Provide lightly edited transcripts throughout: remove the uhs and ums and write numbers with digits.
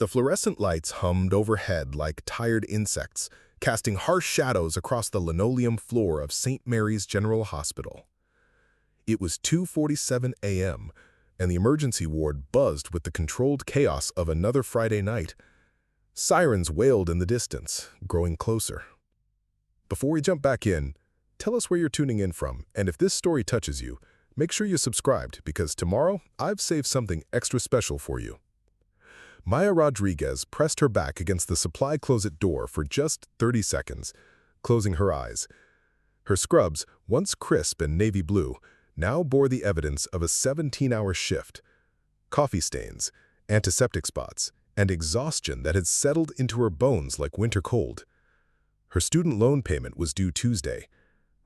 The fluorescent lights hummed overhead like tired insects, casting harsh shadows across the linoleum floor of St. Mary's General Hospital. It was 2:47 a.m., and the emergency ward buzzed with the controlled chaos of another Friday night. Sirens wailed in the distance, growing closer. Before we jump back in, tell us where you're tuning in from, and if this story touches you, make sure you're subscribed because tomorrow I've saved something extra special for you. Maya Rodriguez pressed her back against the supply closet door for just 30 seconds, closing her eyes. Her scrubs, once crisp and navy blue, now bore the evidence of a 17-hour shift, coffee stains, antiseptic spots, and exhaustion that had settled into her bones like winter cold. Her student loan payment was due Tuesday,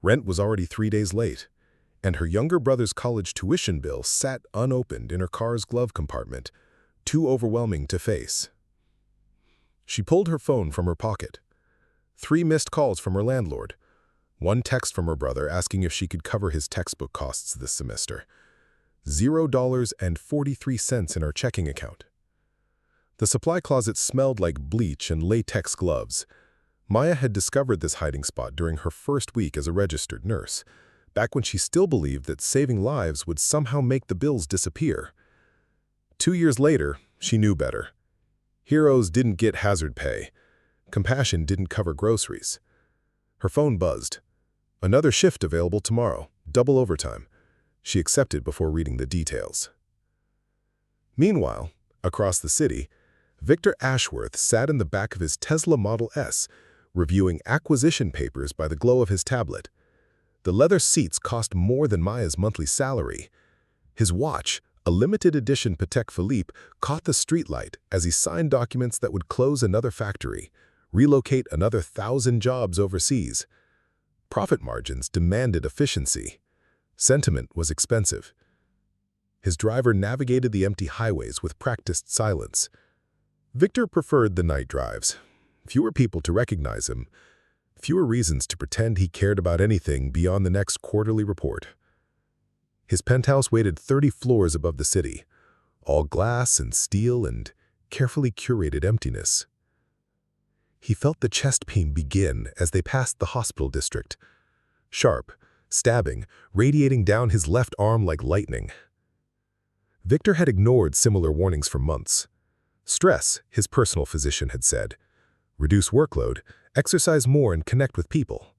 rent was already 3 days late, and her younger brother's college tuition bill sat unopened in her car's glove compartment, too overwhelming to face. She pulled her phone from her pocket. 3 missed calls from her landlord. 1 text from her brother asking if she could cover his textbook costs this semester. $0.43 in her checking account. The supply closet smelled like bleach and latex gloves. Maya had discovered this hiding spot during her first week as a registered nurse, back when she still believed that saving lives would somehow make the bills disappear. 2 years later, she knew better. Heroes didn't get hazard pay. Compassion didn't cover groceries. Her phone buzzed. Another shift available tomorrow, double overtime. She accepted before reading the details. Meanwhile, across the city, Victor Ashworth sat in the back of his Tesla Model S, reviewing acquisition papers by the glow of his tablet. The leather seats cost more than Maya's monthly salary. His watch, a limited edition Patek Philippe, caught the streetlight as he signed documents that would close another factory, relocate another 1,000 jobs overseas. Profit margins demanded efficiency. Sentiment was expensive. His driver navigated the empty highways with practiced silence. Victor preferred the night drives. Fewer people to recognize him, fewer reasons to pretend he cared about anything beyond the next quarterly report. His penthouse waited 30 floors above the city, all glass and steel and carefully curated emptiness. He felt the chest pain begin as they passed the hospital district. Sharp, stabbing, radiating down his left arm like lightning. Victor had ignored similar warnings for months. Stress, his personal physician had said. Reduce workload, exercise more and connect with people.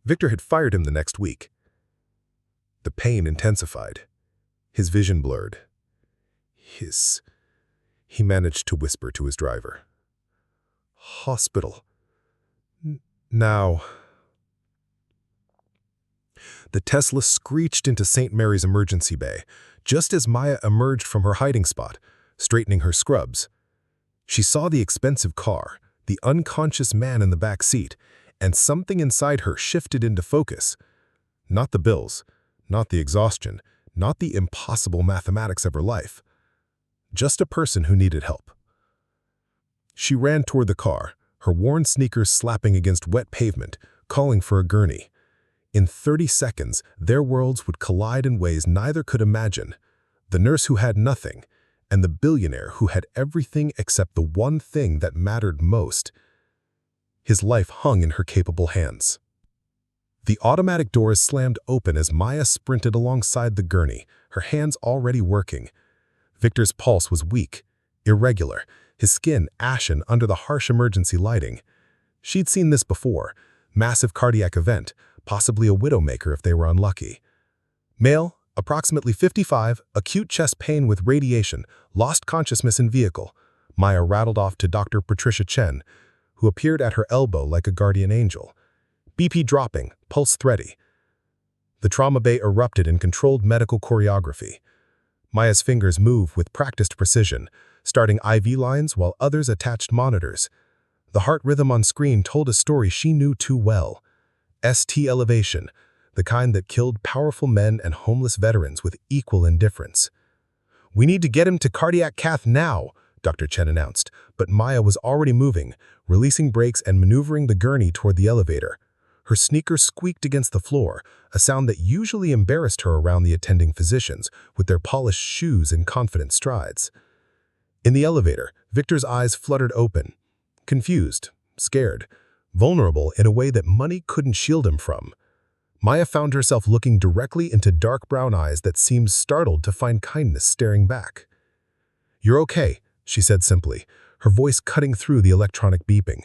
Victor had fired him the next week. The pain intensified. His vision blurred. He managed to whisper to his driver. Hospital. Now. The Tesla screeched into St. Mary's emergency bay, just as Maya emerged from her hiding spot, straightening her scrubs. She saw the expensive car, the unconscious man in the back seat, and something inside her shifted into focus. Not the bills, not the exhaustion, not the impossible mathematics of her life. Just a person who needed help. She ran toward the car, her worn sneakers slapping against wet pavement, calling for a gurney. In 30 seconds, their worlds would collide in ways neither could imagine. The nurse who had nothing, and the billionaire who had everything except the one thing that mattered most. His life hung in her capable hands. The automatic doors slammed open as Maya sprinted alongside the gurney, her hands already working. Victor's pulse was weak, irregular, his skin ashen under the harsh emergency lighting. She'd seen this before, massive cardiac event, possibly a widowmaker if they were unlucky. Male, approximately 55, acute chest pain with radiation, lost consciousness in vehicle. Maya rattled off to Dr. Patricia Chen, who appeared at her elbow like a guardian angel. BP dropping, pulse thready. The trauma bay erupted in controlled medical choreography. Maya's fingers moved with practiced precision, starting IV lines while others attached monitors. The heart rhythm on screen told a story she knew too well. ST elevation, the kind that killed powerful men and homeless veterans with equal indifference. "We need to get him to cardiac cath now," Dr. Chen announced, but Maya was already moving, releasing brakes and maneuvering the gurney toward the elevator. Her sneakers squeaked against the floor, a sound that usually embarrassed her around the attending physicians with their polished shoes and confident strides. In the elevator, Victor's eyes fluttered open, confused, scared, vulnerable in a way that money couldn't shield him from. Maya found herself looking directly into dark brown eyes that seemed startled to find kindness staring back. "You're okay," she said simply, her voice cutting through the electronic beeping.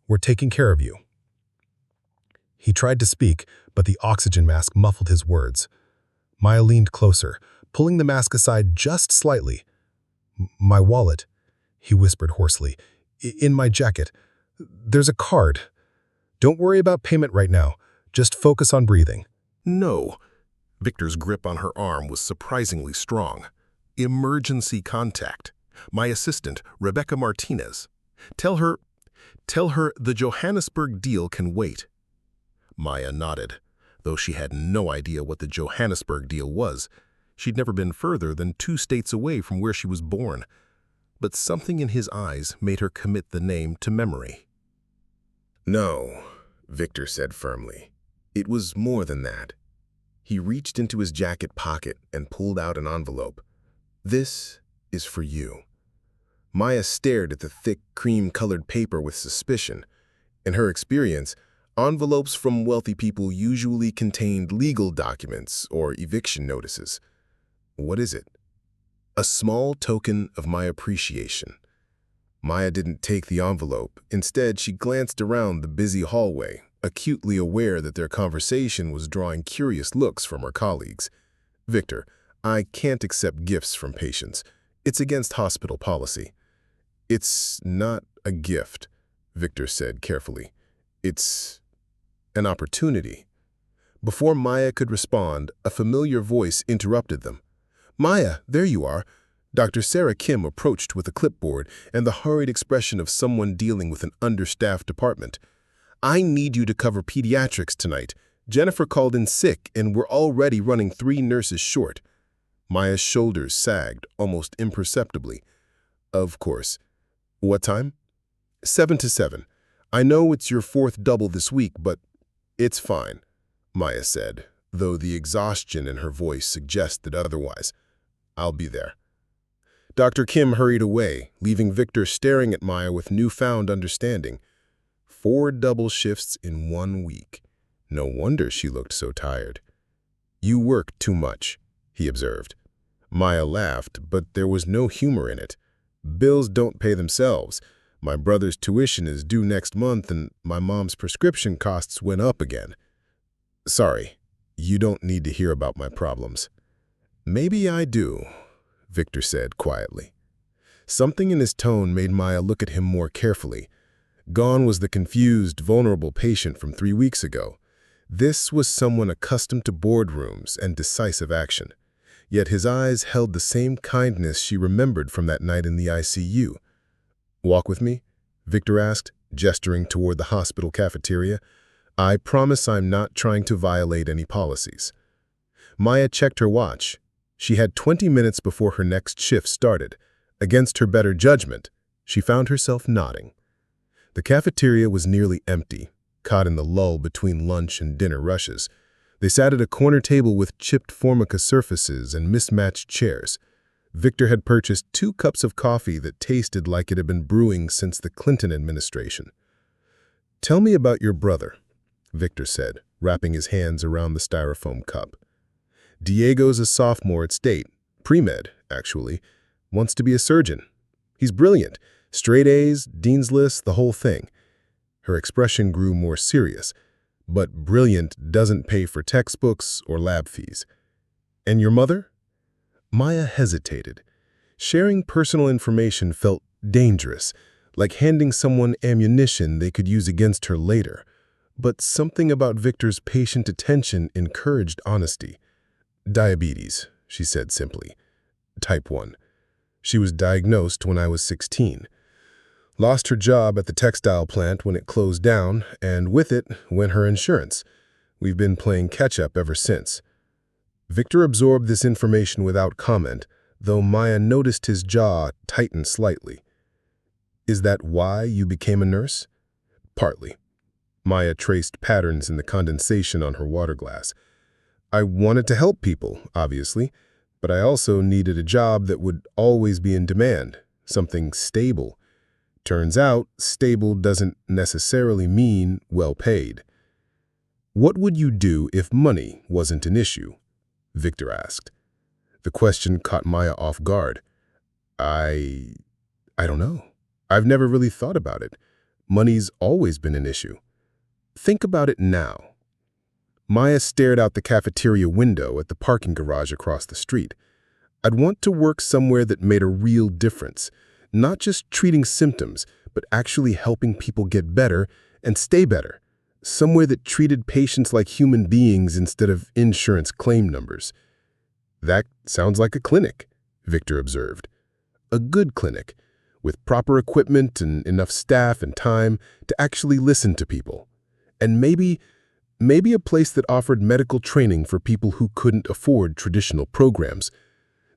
"We're taking care of you." He tried to speak, but the oxygen mask muffled his words. Maya leaned closer, pulling the mask aside just slightly. "My wallet," he whispered hoarsely. "In my jacket. There's a card. Don't worry about payment right now. Just focus on breathing." "No." Victor's grip on her arm was surprisingly strong. "Emergency contact. My assistant, Rebecca Martinez. Tell her the Johannesburg deal can wait." Maya nodded, though she had no idea what the Johannesburg deal was. She'd never been further than 2 states away from where she was born. But something in his eyes made her commit the name to memory. "No," Victor said firmly. "It was more than that." He reached into his jacket pocket and pulled out an envelope. "This is for you." Maya stared at the thick, cream-colored paper with suspicion. In her experience, envelopes from wealthy people usually contained legal documents or eviction notices. "What is it?" "A small token of my appreciation." Maya didn't take the envelope. Instead, she glanced around the busy hallway, acutely aware that their conversation was drawing curious looks from her colleagues. "Victor, I can't accept gifts from patients. It's against hospital policy." "It's not a gift," Victor said carefully. "It's an opportunity." Before Maya could respond, a familiar voice interrupted them. "Maya, there you are." Dr. Sarah Kim approached with a clipboard and the hurried expression of someone dealing with an understaffed department. "I need you to cover pediatrics tonight. Jennifer called in sick and we're already running 3 nurses short." Maya's shoulders sagged almost imperceptibly. "Of course. What time?" 7 to 7. "I know it's your 4th double this week, but it's fine," Maya said, though the exhaustion in her voice suggested otherwise. "I'll be there." Dr. Kim hurried away, leaving Victor staring at Maya with newfound understanding. 4 double shifts in 1 week. No wonder she looked so tired. "You work too much," he observed. Maya laughed, but there was no humor in it. "Bills don't pay themselves. My brother's tuition is due next month and my mom's prescription costs went up again." "Sorry, you don't need to hear about my problems." "Maybe I do," Victor said quietly. Something in his tone made Maya look at him more carefully. Gone was the confused, vulnerable patient from 3 weeks ago. This was someone accustomed to boardrooms and decisive action. Yet his eyes held the same kindness she remembered from that night in the ICU. "Walk with me?" Victor asked, gesturing toward the hospital cafeteria. "I promise I'm not trying to violate any policies." Maya checked her watch. She had 20 minutes before her next shift started. Against her better judgment, she found herself nodding. The cafeteria was nearly empty, caught in the lull between lunch and dinner rushes. They sat at a corner table with chipped formica surfaces and mismatched chairs. Victor had purchased 2 cups of coffee that tasted like it had been brewing since the Clinton administration. "Tell me about your brother," Victor said, wrapping his hands around the styrofoam cup. "Diego's a sophomore at State, pre-med, actually, wants to be a surgeon. He's brilliant, straight A's, dean's list, the whole thing." Her expression grew more serious. "But brilliant doesn't pay for textbooks or lab fees." "And your mother?" Maya hesitated. Sharing personal information felt dangerous, like handing someone ammunition they could use against her later. But something about Victor's patient attention encouraged honesty. "Diabetes," she said simply. "Type 1. She was diagnosed when I was 16. Lost her job at the textile plant when it closed down, and with it went her insurance. We've been playing catch-up ever since." Victor absorbed this information without comment, though Maya noticed his jaw tighten slightly. "Is that why you became a nurse?" "Partly." Maya traced patterns in the condensation on her water glass. "I wanted to help people, obviously, but I also needed a job that would always be in demand, something stable. Turns out, stable doesn't necessarily mean well paid. What would you do if money wasn't an issue? Victor asked. The question caught Maya off guard. I don't know. I've never really thought about it. Money's always been an issue. Think about it now. Maya stared out the cafeteria window at the parking garage across the street. I'd want to work somewhere that made a real difference, not just treating symptoms, but actually helping people get better and stay better. Somewhere that treated patients like human beings instead of insurance claim numbers. That sounds like a clinic, Victor observed. A good clinic, with proper equipment and enough staff and time to actually listen to people. And maybe a place that offered medical training for people who couldn't afford traditional programs.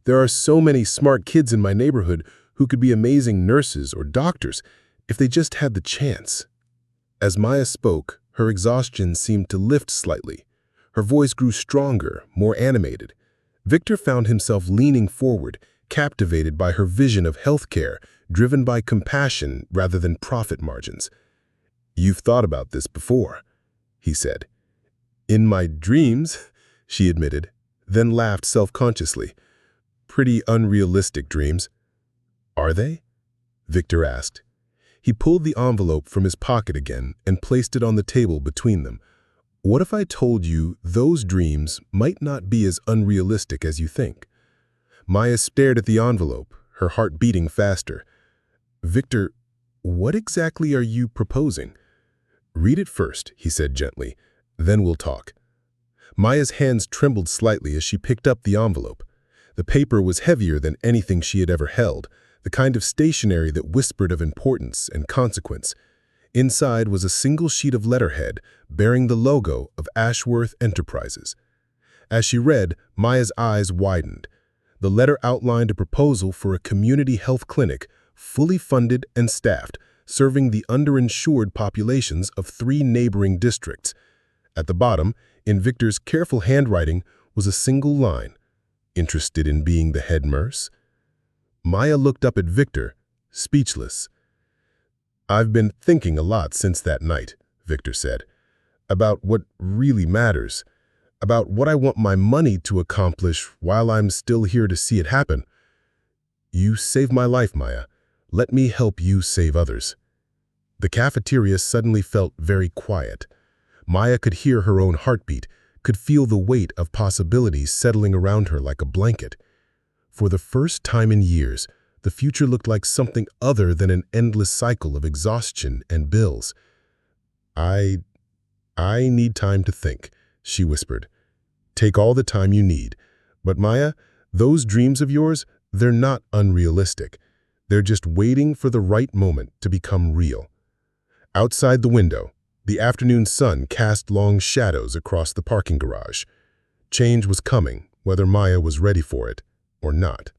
There are so many smart kids in my neighborhood who could be amazing nurses or doctors if they just had the chance. As Maya spoke, her exhaustion seemed to lift slightly. Her voice grew stronger, more animated. Victor found himself leaning forward, captivated by her vision of healthcare, driven by compassion rather than profit margins. "You've thought about this before," he said. "In my dreams," she admitted, then laughed self-consciously. "Pretty unrealistic dreams." "Are they?" Victor asked. He pulled the envelope from his pocket again and placed it on the table between them. "What if I told you those dreams might not be as unrealistic as you think?" Maya stared at the envelope, her heart beating faster. "Victor, what exactly are you proposing?" "Read it first," he said gently. "Then we'll talk." Maya's hands trembled slightly as she picked up the envelope. The paper was heavier than anything she had ever held, the kind of stationery that whispered of importance and consequence. Inside was a single sheet of letterhead bearing the logo of Ashworth Enterprises. As she read, Maya's eyes widened. The letter outlined a proposal for a community health clinic, fully funded and staffed, serving the underinsured populations of 3 neighboring districts. At the bottom, in Victor's careful handwriting, was a single line. "Interested in being the head nurse?" Maya looked up at Victor, speechless. "I've been thinking a lot since that night," Victor said, "about what really matters, about what I want my money to accomplish while I'm still here to see it happen. You saved my life, Maya. Let me help you save others." The cafeteria suddenly felt very quiet. Maya could hear her own heartbeat, could feel the weight of possibilities settling around her like a blanket. For the first time in years, the future looked like something other than an endless cycle of exhaustion and bills. I need time to think," she whispered. "Take all the time you need. But Maya, those dreams of yours, they're not unrealistic. They're just waiting for the right moment to become real." Outside the window, the afternoon sun cast long shadows across the parking garage. Change was coming, whether Maya was ready for it or not.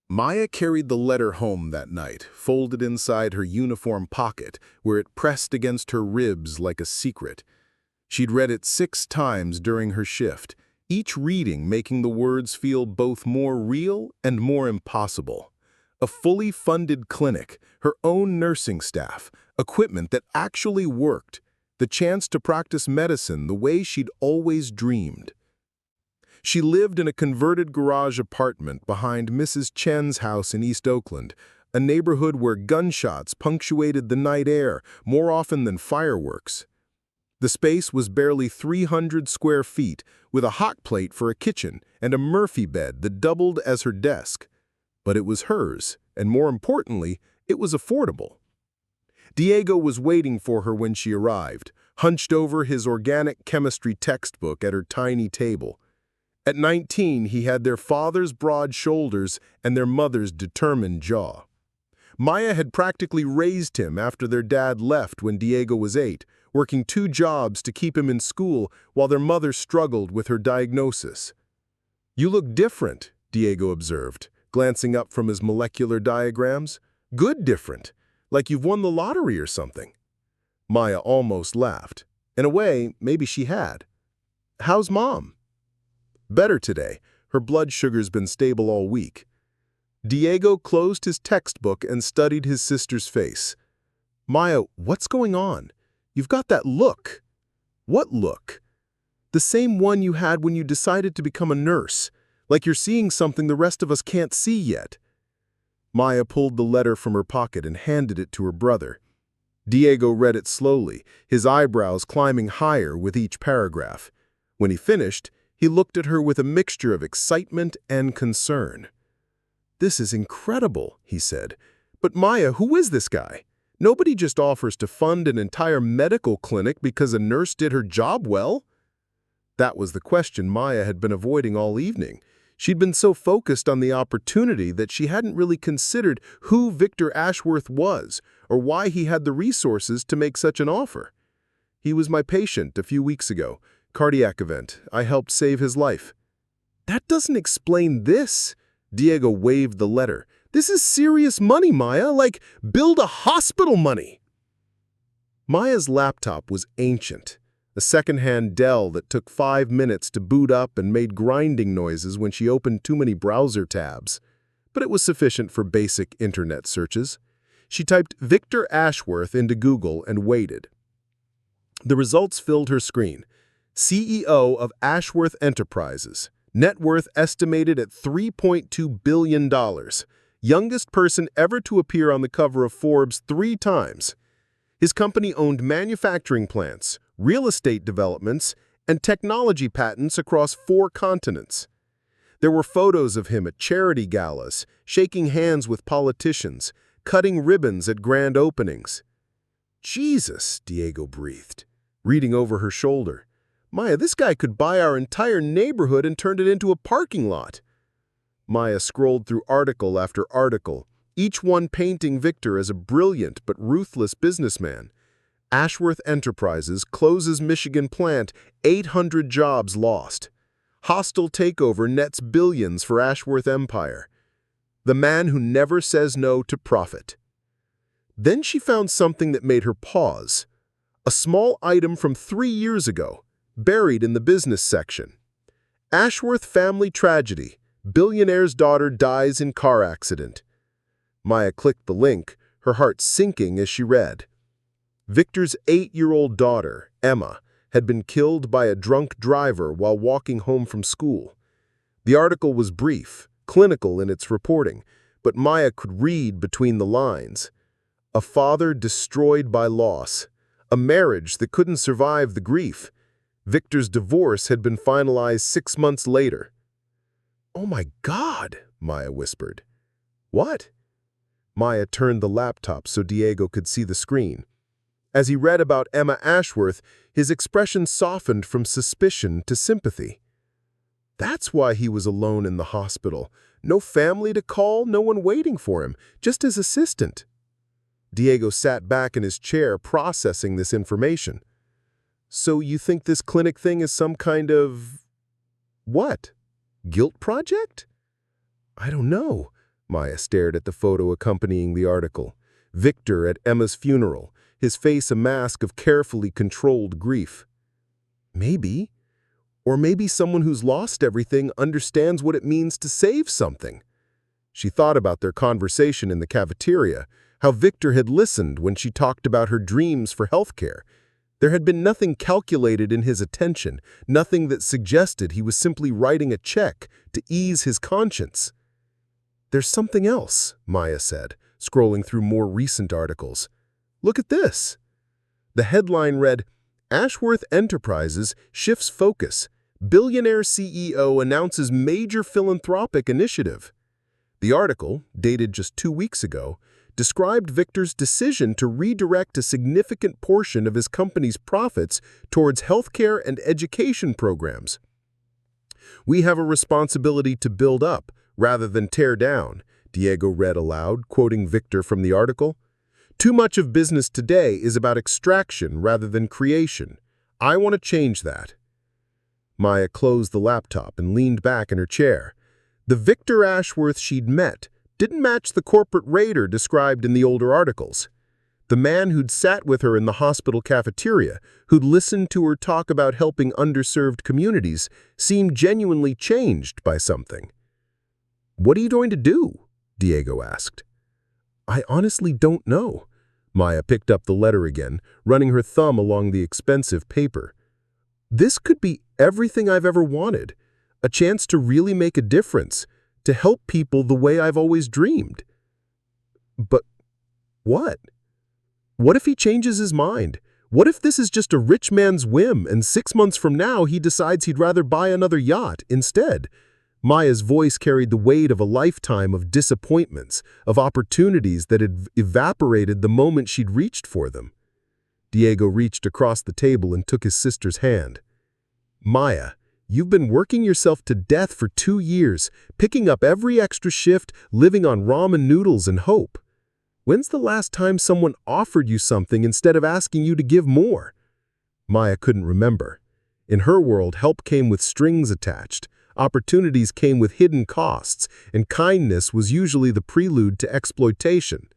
Maya carried the letter home that night, folded inside her uniform pocket, where it pressed against her ribs like a secret. She'd read it 6 times during her shift, each reading making the words feel both more real and more impossible. A fully funded clinic, her own nursing staff, equipment that actually worked, the chance to practice medicine the way she'd always dreamed. She lived in a converted garage apartment behind Mrs. Chen's house in East Oakland, a neighborhood where gunshots punctuated the night air more often than fireworks. The space was barely 300 square feet, with a hot plate for a kitchen and a Murphy bed that doubled as her desk. But it was hers, and more importantly, it was affordable. Diego was waiting for her when she arrived, hunched over his organic chemistry textbook at her tiny table. At 19, he had their father's broad shoulders and their mother's determined jaw. Maya had practically raised him after their dad left when Diego was 8, working 2 jobs to keep him in school while their mother struggled with her diagnosis. "You look different," Diego observed, glancing up from his molecular diagrams. "Good different, like you've won the lottery or something." Maya almost laughed. In a way, maybe she had. "How's Mom?" "Better today. Her blood sugar's been stable all week." Diego closed his textbook and studied his sister's face. Maya, what's going on? You've got that look. What look? The same one you had when you decided to become a nurse, like you're seeing something the rest of us can't see yet. Maya pulled the letter from her pocket and handed it to her brother. Diego read it slowly, his eyebrows climbing higher with each paragraph. When he finished, he looked at her with a mixture of excitement and concern. "This is incredible," he said. "But Maya, who is this guy? Nobody just offers to fund an entire medical clinic because a nurse did her job well." That was the question Maya had been avoiding all evening. She'd been so focused on the opportunity that she hadn't really considered who Victor Ashworth was or why he had the resources to make such an offer. "He was my patient a few weeks ago. Cardiac event. I helped save his life." "That doesn't explain this." Diego waved the letter. "This is serious money, Maya, like build a hospital money." Maya's laptop was ancient, a second-hand Dell that took 5 minutes to boot up and made grinding noises when she opened too many browser tabs. But it was sufficient for basic internet searches. She typed Victor Ashworth into Google and waited. The results filled her screen. CEO of Ashworth Enterprises. Net worth estimated at $3.2 billion. Youngest person ever to appear on the cover of Forbes 3 times. His company owned manufacturing plants, real estate developments, and technology patents across 4 continents. There were photos of him at charity galas, shaking hands with politicians, cutting ribbons at grand openings. "Jesus," Diego breathed, reading over her shoulder. "Maya, this guy could buy our entire neighborhood and turn it into a parking lot." Maya scrolled through article after article, each one painting Victor as a brilliant but ruthless businessman. Ashworth Enterprises closes Michigan plant, 800 jobs lost. Hostile takeover nets billions for Ashworth Empire. The man who never says no to profit. Then she found something that made her pause. A small item from 3 years ago, buried in the business section. Ashworth family tragedy. Billionaire's daughter dies in car accident. Maya clicked the link, her heart sinking as she read. Victor's 8-year-old daughter, Emma, had been killed by a drunk driver while walking home from school. The article was brief, clinical in its reporting, but Maya could read between the lines. A father destroyed by loss. A marriage that couldn't survive the grief. Victor's divorce had been finalized 6 months later. "Oh my God," Maya whispered. "What?" Maya turned the laptop so Diego could see the screen. As he read about Emma Ashworth, his expression softened from suspicion to sympathy. That's why he was alone in the hospital. No family to call, no one waiting for him, just his assistant. Diego sat back in his chair processing this information. "So you think this clinic thing is some kind of... what? Guilt project?" "I don't know." Maya stared at the photo accompanying the article. Victor at Emma's funeral, his face a mask of carefully controlled grief. Maybe. Or maybe someone who's lost everything understands what it means to save something. She thought about their conversation in the cafeteria, how Victor had listened when she talked about her dreams for healthcare. There had been nothing calculated in his attention, nothing that suggested he was simply writing a check to ease his conscience. "There's something else," Maya said, scrolling through more recent articles. "Look at this." The headline read, Ashworth Enterprises shifts focus. Billionaire CEO announces major philanthropic initiative. The article, dated just 2 weeks ago, described Victor's decision to redirect a significant portion of his company's profits towards healthcare and education programs. "We have a responsibility to build up rather than tear down," Diego read aloud, quoting Victor from the article. "Too much of business today is about extraction rather than creation. I want to change that." Maya closed the laptop and leaned back in her chair. The Victor Ashworth she'd met didn't match the corporate raider described in the older articles. The man who'd sat with her in the hospital cafeteria, who'd listened to her talk about helping underserved communities, seemed genuinely changed by something. "What are you going to do?" Diego asked. I honestly don't know. Maya picked up the letter again, running her thumb along the expensive paper. This could be everything I've ever wanted. A chance to really make a difference, to help people the way I've always dreamed. But what? What if he changes his mind? What if this is just a rich man's whim and 6 months from now he decides he'd rather buy another yacht instead? Maya's voice carried the weight of a lifetime of disappointments, of opportunities that had evaporated the moment she'd reached for them. Diego reached across the table and took his sister's hand. Maya, you've been working yourself to death for 2 years, picking up every extra shift, living on ramen noodles and hope. When's the last time someone offered you something instead of asking you to give more? Maya couldn't remember. In her world, help came with strings attached. Opportunities came with hidden costs, and kindness was usually the prelude to exploitation.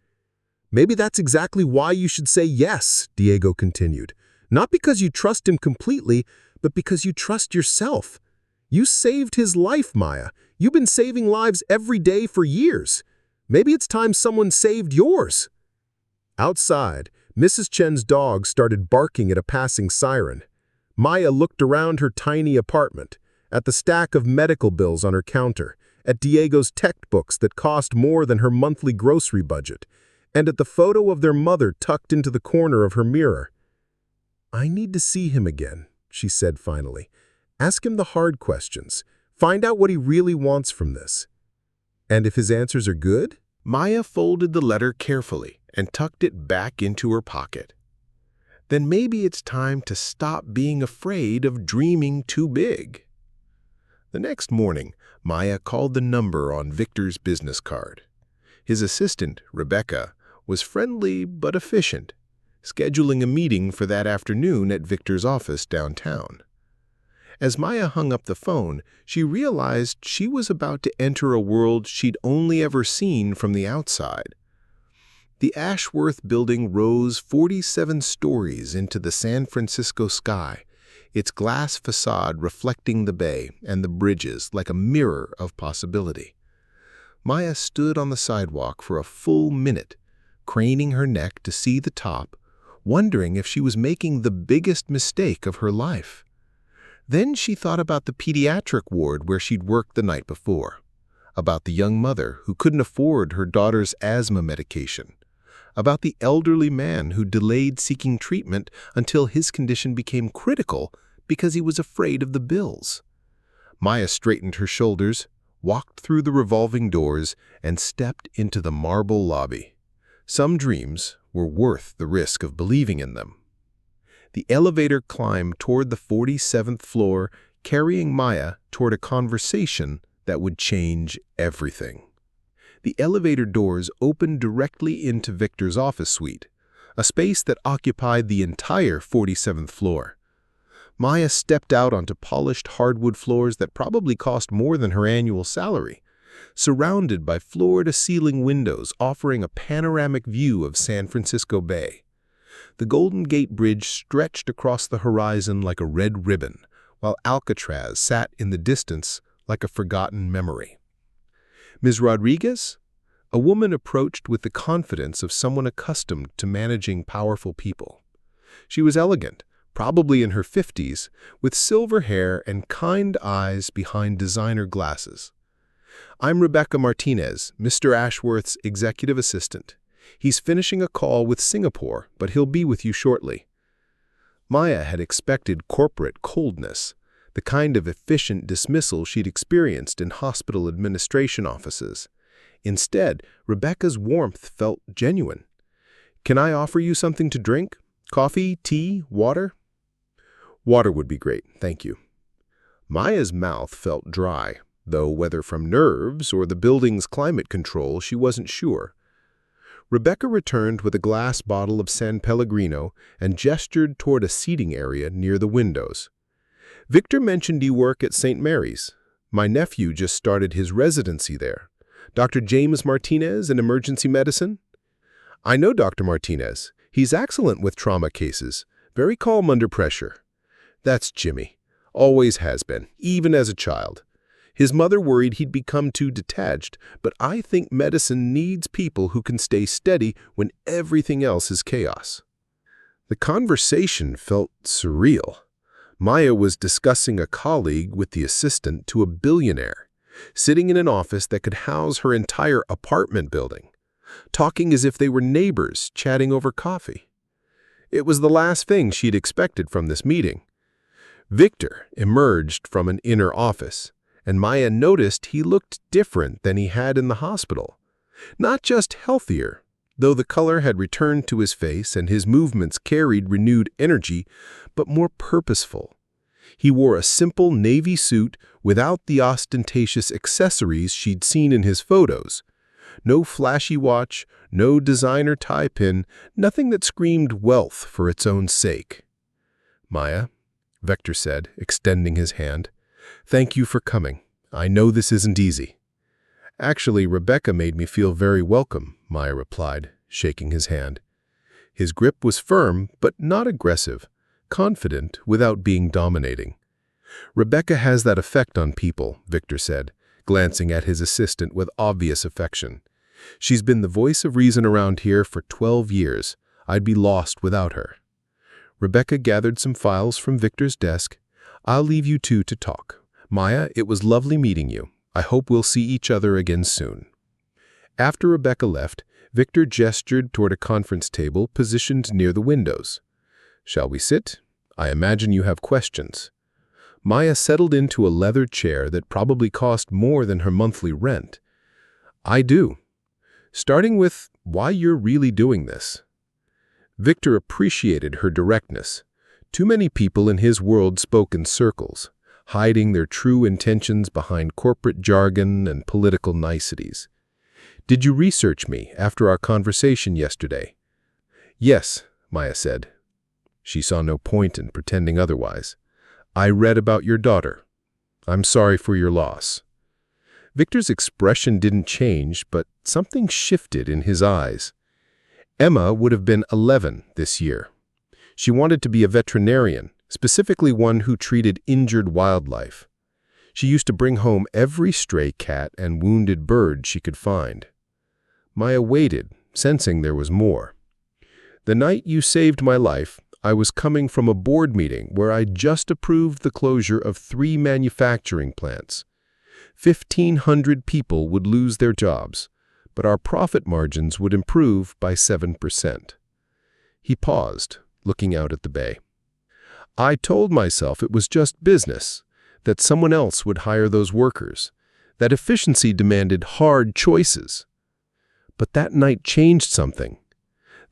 Maybe that's exactly why you should say yes, Diego continued. Not because you trust him completely, but because you trust yourself. You saved his life, Maya. You've been saving lives every day for years. Maybe it's time someone saved yours. Outside, Mrs. Chen's dog started barking at a passing siren. Maya looked around her tiny apartment, at the stack of medical bills on her counter, at Diego's textbooks that cost more than her monthly grocery budget, and at the photo of their mother tucked into the corner of her mirror. I need to see him again, she said finally. Ask him the hard questions. Find out what he really wants from this. And if his answers are good? Maya folded the letter carefully and tucked it back into her pocket. Then maybe it's time to stop being afraid of dreaming too big. The next morning, Maya called the number on Victor's business card. His assistant, Rebecca, was friendly but efficient, scheduling a meeting for that afternoon at Victor's office downtown. As Maya hung up the phone, she realized she was about to enter a world she'd only ever seen from the outside. The Ashworth building rose 47 stories into the San Francisco sky, its glass facade reflecting the bay and the bridges like a mirror of possibility. Maya stood on the sidewalk for a full minute, craning her neck to see the top, wondering if she was making the biggest mistake of her life. Then she thought about the pediatric ward where she'd worked the night before, about the young mother who couldn't afford her daughter's asthma medication, about the elderly man who delayed seeking treatment until his condition became critical because he was afraid of the bills. Maya straightened her shoulders, walked through the revolving doors, and stepped into the marble lobby. Some dreams were worth the risk of believing in them. The elevator climbed toward the 47th floor, carrying Maya toward a conversation that would change everything. The elevator doors opened directly into Victor's office suite, a space that occupied the entire 47th floor. Maya stepped out onto polished hardwood floors that probably cost more than her annual salary, surrounded by floor-to-ceiling windows offering a panoramic view of San Francisco Bay. The Golden Gate Bridge stretched across the horizon like a red ribbon, while Alcatraz sat in the distance like a forgotten memory. Ms. Rodriguez? A woman approached with the confidence of someone accustomed to managing powerful people. She was elegant, probably in her 50s, with silver hair and kind eyes behind designer glasses. I'm Rebecca Martinez, Mr. Ashworth's executive assistant. He's finishing a call with Singapore, but he'll be with you shortly. Maya had expected corporate coldness, the kind of efficient dismissal she'd experienced in hospital administration offices. Instead, Rebecca's warmth felt genuine. Can I offer you something to drink? Coffee, tea, water? Water would be great, thank you. Maya's mouth felt dry, though whether from nerves or the building's climate control, she wasn't sure. Rebecca returned with a glass bottle of San Pellegrino and gestured toward a seating area near the windows. Victor mentioned you work at St. Mary's. My nephew just started his residency there. Dr. James Martinez in emergency medicine? I know Dr. Martinez. He's excellent with trauma cases, very calm under pressure. That's Jimmy. Always has been, even as a child. His mother worried he'd become too detached, but I think medicine needs people who can stay steady when everything else is chaos. The conversation felt surreal. Maya was discussing a colleague with the assistant to a billionaire, sitting in an office that could house her entire apartment building, talking as if they were neighbors chatting over coffee. It was the last thing she'd expected from this meeting. Victor emerged from an inner office, and Maya noticed he looked different than he had in the hospital. Not just healthier, though the color had returned to his face and his movements carried renewed energy, but more purposeful. He wore a simple navy suit without the ostentatious accessories she'd seen in his photos. No flashy watch, no designer tie pin, nothing that screamed wealth for its own sake. "Maya," Victor said, extending his hand, "thank you for coming. I know this isn't easy." "Actually, Rebecca made me feel very welcome," Maya replied, shaking his hand. His grip was firm, but not aggressive, confident without being dominating. "Rebecca has that effect on people," Victor said, glancing at his assistant with obvious affection. "She's been the voice of reason around here for 12 years. I'd be lost without her." Rebecca gathered some files from Victor's desk. "I'll leave you two to talk. Maya, it was lovely meeting you. I hope we'll see each other again soon." After Rebecca left, Victor gestured toward a conference table positioned near the windows. "Shall we sit? I imagine you have questions." Maya settled into a leather chair that probably cost more than her monthly rent. "I do. Starting with why you're really doing this." Victor appreciated her directness. Too many people in his world spoke in circles, hiding their true intentions behind corporate jargon and political niceties. "Did you research me after our conversation yesterday?" "Yes," Maya said. She saw no point in pretending otherwise. "I read about your daughter. I'm sorry for your loss." Victor's expression didn't change, but something shifted in his eyes. Emma would have been 11 this year. She wanted to be a veterinarian, specifically one who treated injured wildlife. She used to bring home every stray cat and wounded bird she could find. Maya waited, sensing there was more. "The night you saved my life, I was coming from a board meeting where I just approved the closure of 3 manufacturing plants. 1,500 people would lose their jobs, but our profit margins would improve by 7%. He paused, looking out at the bay. "I told myself it was just business, that someone else would hire those workers, that efficiency demanded hard choices. But that night changed something.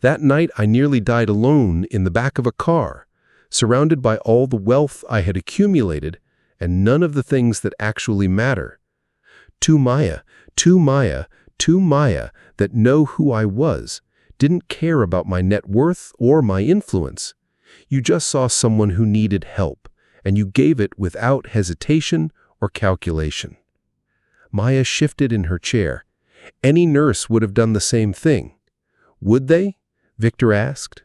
That night I nearly died alone in the back of a car, surrounded by all the wealth I had accumulated and none of the things that actually matter. Two Maya that know who I was, didn't care about my net worth or my influence. You just saw someone who needed help, and you gave it without hesitation or calculation." Maya shifted in her chair. "Any nurse would have done the same thing." "Would they?" Victor asked.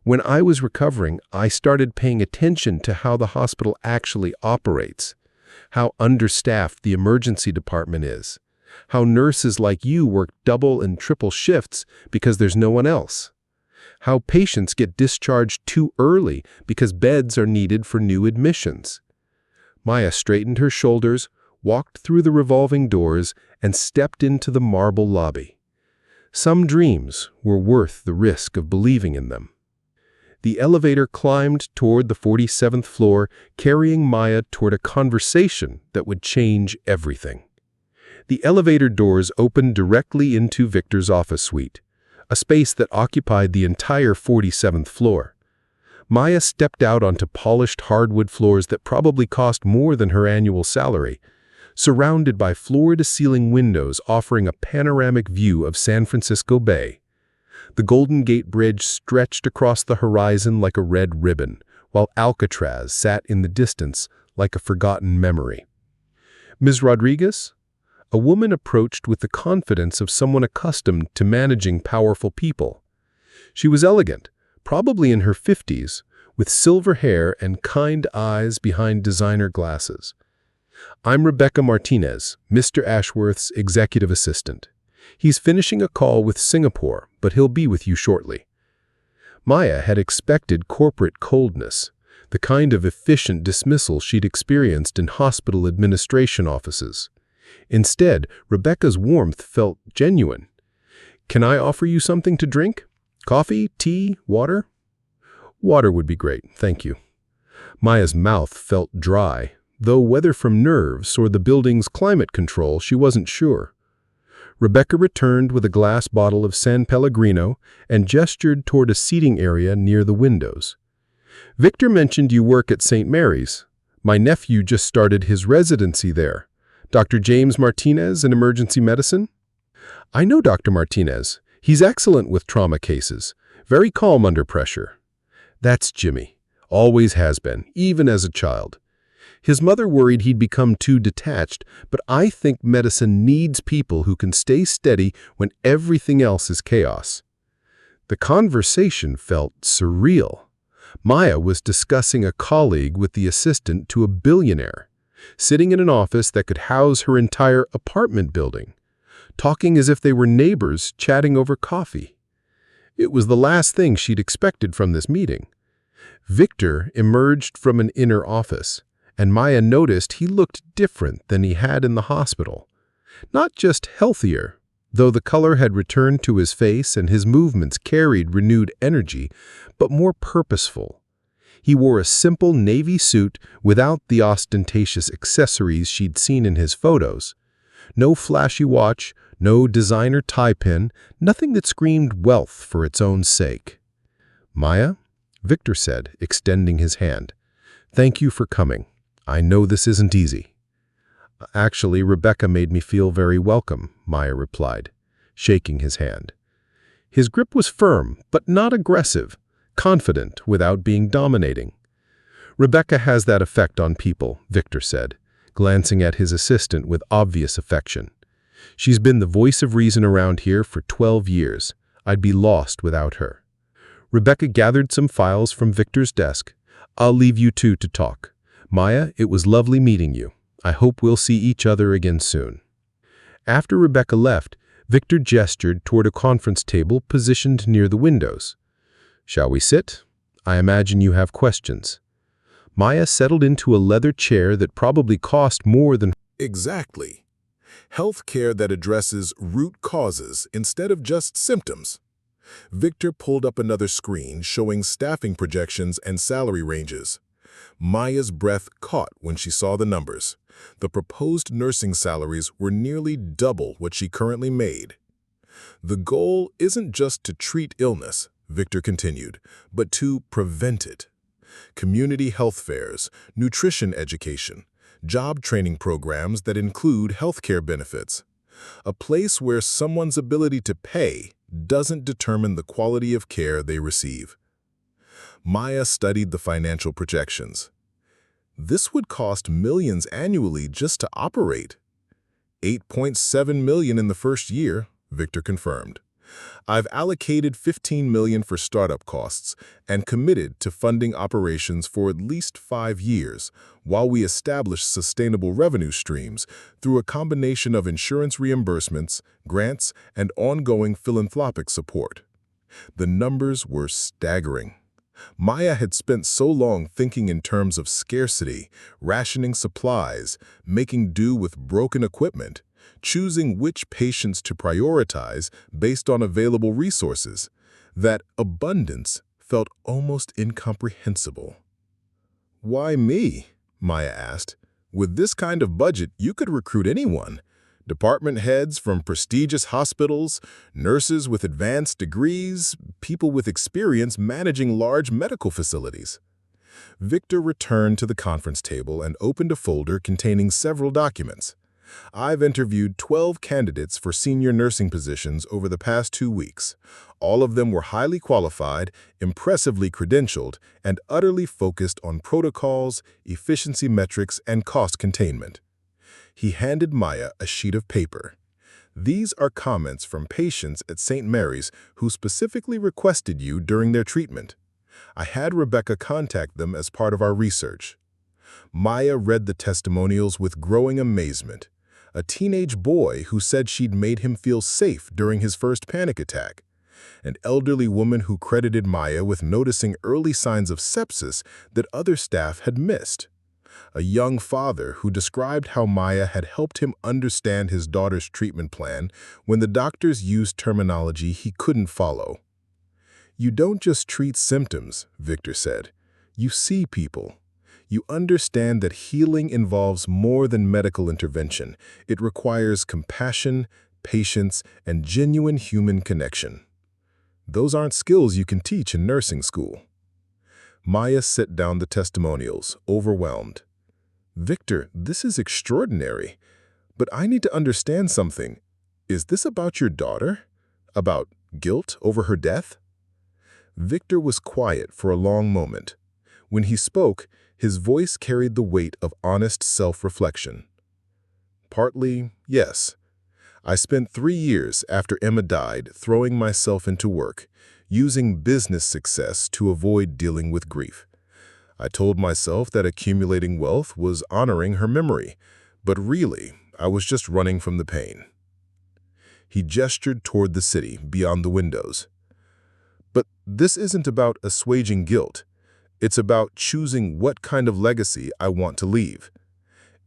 "When I was recovering, I started paying attention to how the hospital actually operates, how understaffed the emergency department is, how nurses like you work double and triple shifts because there's no one else, how patients get discharged too early because beds are needed for new admissions." Maya straightened her shoulders, walked through the revolving doors, and stepped into the marble lobby. Some dreams were worth the risk of believing in them. The elevator climbed toward the 47th floor, carrying Maya toward a conversation that would change everything. The elevator doors opened directly into Victor's office suite, a space that occupied the entire 47th floor. Maya stepped out onto polished hardwood floors that probably cost more than her annual salary, surrounded by floor-to-ceiling windows offering a panoramic view of San Francisco Bay. The Golden Gate Bridge stretched across the horizon like a red ribbon, while Alcatraz sat in the distance like a forgotten memory. "Ms. Rodriguez?" A woman approached with the confidence of someone accustomed to managing powerful people. She was elegant, probably in her 50s, with silver hair and kind eyes behind designer glasses. I'm Rebecca Martinez, Mr. Ashworth's executive assistant. He's finishing a call with Singapore, but he'll be with you shortly. Maya had expected corporate coldness, the kind of efficient dismissal she'd experienced in hospital administration offices. Instead, Rebecca's warmth felt genuine. "Can I offer you something to drink? Coffee, tea, water?" "Water would be great, thank you." Maya's mouth felt dry, though whether from nerves or the building's climate control, she wasn't sure. Rebecca returned with a glass bottle of San Pellegrino and gestured toward a seating area near the windows. "Victor mentioned you work at St. Mary's. My nephew just started his residency there. Dr. James Martinez in emergency medicine?" "I know Dr. Martinez. He's excellent with trauma cases, very calm under pressure." "That's Jimmy. Always has been, even as a child. His mother worried he'd become too detached, but I think medicine needs people who can stay steady when everything else is chaos." The conversation felt surreal. Maya was discussing a colleague with the assistant to a billionaire, sitting in an office that could house her entire apartment building, talking as if they were neighbors chatting over coffee. It was the last thing she'd expected from this meeting. Victor emerged from an inner office, and Maya noticed he looked different than he had in the hospital. Not just healthier, though the color had returned to his face and his movements carried renewed energy, but more purposeful. He wore a simple navy suit without the ostentatious accessories she'd seen in his photos. No flashy watch, no designer tie pin, nothing that screamed wealth for its own sake. "Maya," Victor said, extending his hand. "Thank you for coming. I know this isn't easy." "Actually, Rebecca made me feel very welcome," Maya replied, shaking his hand. His grip was firm, but not aggressive, confident without being dominating. "Rebecca has that effect on people," Victor said, glancing at his assistant with obvious affection. "She's been the voice of reason around here for 12 years. I'd be lost without her." Rebecca gathered some files from Victor's desk. "I'll leave you two to talk. Maya, it was lovely meeting you. I hope we'll see each other again soon." After Rebecca left, Victor gestured toward a conference table positioned near the windows. "Shall we sit? I imagine you have questions." Maya settled into a leather chair that probably cost more than... Exactly. Healthcare that addresses root causes instead of just symptoms. Victor pulled up another screen showing staffing projections and salary ranges. Maya's breath caught when she saw the numbers. The proposed nursing salaries were nearly double what she currently made. "The goal isn't just to treat illness," Victor continued, "but to prevent it. Community health fairs, nutrition education, job training programs that include healthcare benefits. A place where someone's ability to pay doesn't determine the quality of care they receive." Maya studied the financial projections. This would cost millions annually just to operate. $8.7 million in the first year, Victor confirmed. "I've allocated $15 million for startup costs and committed to funding operations for at least 5 years while we establish sustainable revenue streams through a combination of insurance reimbursements, grants, and ongoing philanthropic support." The numbers were staggering. Maya had spent so long thinking in terms of scarcity, rationing supplies, making do with broken equipment, choosing which patients to prioritize based on available resources, that abundance felt almost incomprehensible. "Why me?" Maya asked. "With this kind of budget, you could recruit anyone. Department heads from prestigious hospitals, nurses with advanced degrees, people with experience managing large medical facilities." Victor returned to the conference table and opened a folder containing several documents. "I've interviewed 12 candidates for senior nursing positions over the past 2 weeks. All of them were highly qualified, impressively credentialed, and utterly focused on protocols, efficiency metrics, and cost containment." He handed Maya a sheet of paper. "These are comments from patients at St. Mary's who specifically requested you during their treatment. I had Rebecca contact them as part of our research." Maya read the testimonials with growing amazement. A teenage boy who said she'd made him feel safe during his first panic attack. An elderly woman who credited Maya with noticing early signs of sepsis that other staff had missed. A young father who described how Maya had helped him understand his daughter's treatment plan when the doctors used terminology he couldn't follow. "You don't just treat symptoms," Victor said. "You see people. You understand that healing involves more than medical intervention. It requires compassion, patience, and genuine human connection. Those aren't skills you can teach in nursing school." Maya set down the testimonials, overwhelmed. "Victor, this is extraordinary. But I need to understand something. Is this about your daughter? About guilt over her death?" Victor was quiet for a long moment. When he spoke, his voice carried the weight of honest self-reflection. "Partly, yes. I spent 3 years after Emma died throwing myself into work, using business success to avoid dealing with grief. I told myself that accumulating wealth was honoring her memory, but really, I was just running from the pain." He gestured toward the city beyond the windows. "But this isn't about assuaging guilt. It's about choosing what kind of legacy I want to leave.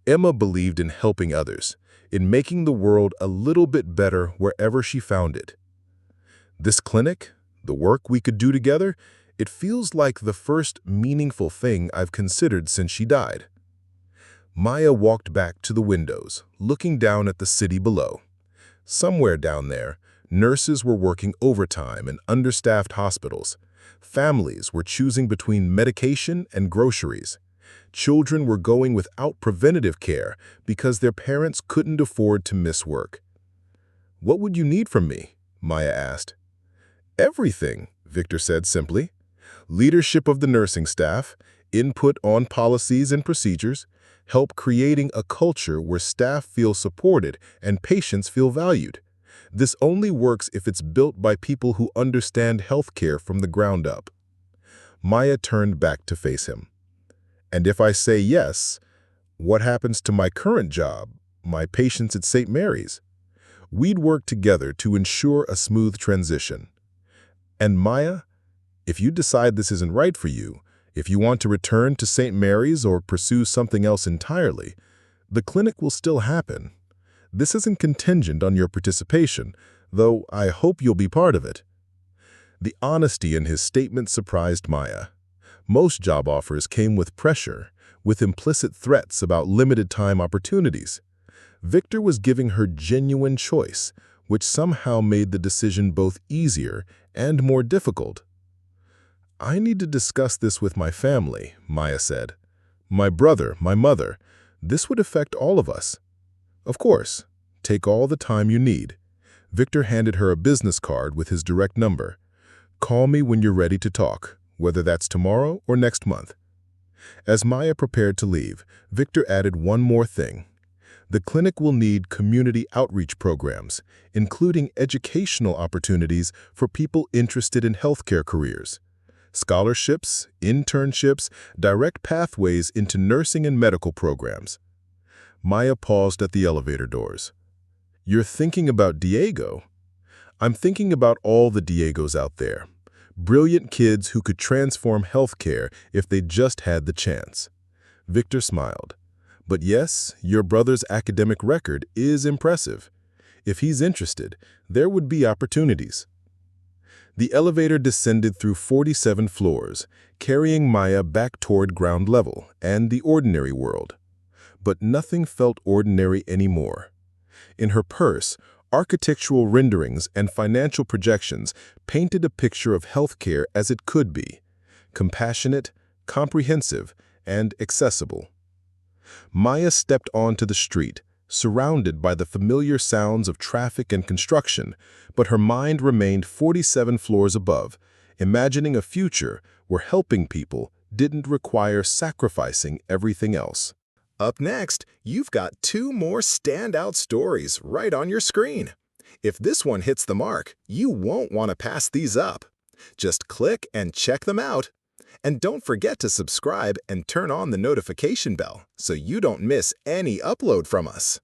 Emma believed in helping others, in making the world a little bit better wherever she found it. This clinic, the work we could do together, it feels like the first meaningful thing I've considered since she died." Maya walked back to the windows, looking down at the city below. Somewhere down there, nurses were working overtime in understaffed hospitals. Families were choosing between medication and groceries. Children were going without preventative care because their parents couldn't afford to miss work. "What would you need from me?" Maya asked. "Everything," Victor said simply. "Leadership of the nursing staff, input on policies and procedures, help creating a culture where staff feel supported and patients feel valued. This only works if it's built by people who understand healthcare from the ground up." Maya turned back to face him. "And if I say yes, what happens to my current job, my patients at St. Mary's?" "We'd work together to ensure a smooth transition. And Maya, if you decide this isn't right for you, if you want to return to St. Mary's or pursue something else entirely, the clinic will still happen. This isn't contingent on your participation, though I hope you'll be part of it." The honesty in his statement surprised Maya. Most job offers came with pressure, with implicit threats about limited-time opportunities. Victor was giving her genuine choice, which somehow made the decision both easier and more difficult. "I need to discuss this with my family," Maya said. "My brother, my mother. This would affect all of us." "Of course. Take all the time you need." Victor handed her a business card with his direct number. "Call me when you're ready to talk, whether that's tomorrow or next month." As Maya prepared to leave, Victor added one more thing. "The clinic will need community outreach programs, including educational opportunities for people interested in healthcare careers. Scholarships, internships, direct pathways into nursing and medical programs." Maya paused at the elevator doors. "You're thinking about Diego?" "I'm thinking about all the Diegos out there. Brilliant kids who could transform healthcare if they just had the chance." Victor smiled. "But yes, your brother's academic record is impressive. If he's interested, there would be opportunities." The elevator descended through 47 floors, carrying Maya back toward ground level and the ordinary world. But nothing felt ordinary anymore. In her purse, architectural renderings and financial projections painted a picture of healthcare as it could be: compassionate, comprehensive, and accessible. Maya stepped onto the street, surrounded by the familiar sounds of traffic and construction, but her mind remained 47 floors above, imagining a future where helping people didn't require sacrificing everything else. Up next, you've got 2 more standout stories right on your screen. If this one hits the mark, you won't want to pass these up. Just click and check them out. And don't forget to subscribe and turn on the notification bell so you don't miss any upload from us.